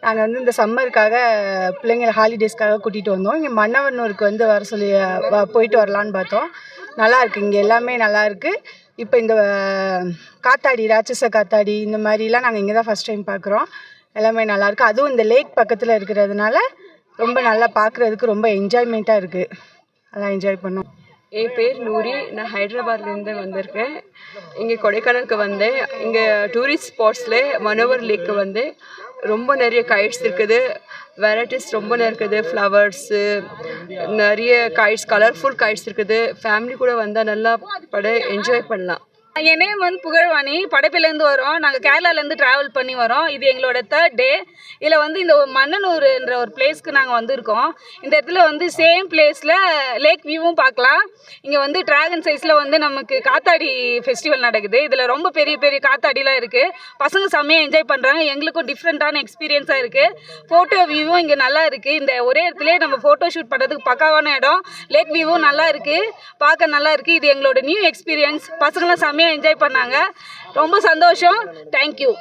நாங்கள் வந்து இந்த சம்மருக்காக பிள்ளைங்களை ஹாலிடேஸ்க்காக கூட்டிகிட்டு வந்தோம். இங்கே மன்னவனூருக்கு வந்து வர சொல்லி போயிட்டு வரலான்னு பார்த்தோம். நல்லாயிருக்கு, இங்கே எல்லாமே நல்லாயிருக்கு. இப்போ இந்த காத்தாடி, ராட்சச காத்தாடி இந்த மாதிரிலாம் நாங்கள் இங்கே தான் ஃபஸ்ட் டைம் பார்க்குறோம். எல்லாமே நல்லாயிருக்கு. அதுவும் இந்த லேக் பக்கத்தில் இருக்கிறதுனால ரொம்ப நல்லா பார்க்குறதுக்கு ரொம்ப என்ஜாய்மெண்ட்டாக இருக்குது. அதான் என்ஜாய் பண்ணோம். என் பேர் நூரி. நான் ஹைதராபாத்லேருந்து வந்திருக்கேன். இங்கே கொடைக்கானலுக்கு வந்தேன். இங்கே டூரிஸ்ட் ஸ்பாட்ஸில் மனோவர் லேக்கு வந்து ரொம்ப நிறைய கைட்ஸ் இருக்குது, வெரைட்டிஸ் ரொம்ப இருக்குது, ஃப்ளவர்ஸு நிறைய கைட்ஸ், கலர்ஃபுல் கைட்ஸ் இருக்குது. ஃபேமிலி கூட வந்தால் நல்லா என்ஜாய் பண்ணலாம். என் நேம் வந்து புகழ்வாணி. படைப்பிலேருந்து வரோம். நாங்கள் கேரளாலேருந்து ட்ராவல் பண்ணி வரோம். இது எங்களோட 3rd டே. இதில் வந்து இந்த மன்னனூர்ன்ற ஒரு பிளேஸ்க்கு நாங்கள் வந்திருக்கோம். இந்த இடத்துல வந்து சேம் பிளேஸில் லேக் வியூவும் பார்க்கலாம். இங்கே வந்து ட்ராகன் சைஸில் வந்து நமக்கு காத்தாடி ஃபெஸ்டிவல் நடக்குது. இதில் ரொம்ப பெரிய பெரிய காத்தாடிலாம் இருக்குது. பசங்க செம்மையாக என்ஜாய் பண்ணுறாங்க. எங்களுக்கும் டிஃப்ரெண்ட்டான எக்ஸ்பீரியன்ஸாக இருக்குது. ஃபோட்டோ வியூவும் இங்கே நல்லா இருக்குது. இந்த ஒரே இடத்துல நம்ம ஃபோட்டோ ஷூட் பண்ணுறதுக்கு பக்காவான இடம். லேக் வியூவும் நல்லா இருக்குது, பார்க்க நல்லா இருக்குது. இது எங்களோட நியூ எக்ஸ்பீரியன்ஸ். பசங்களாம் செம்மையாக என்ஜாய் பண்ணாங்க. ரொம்ப சந்தோஷம். தேங்க்யூ.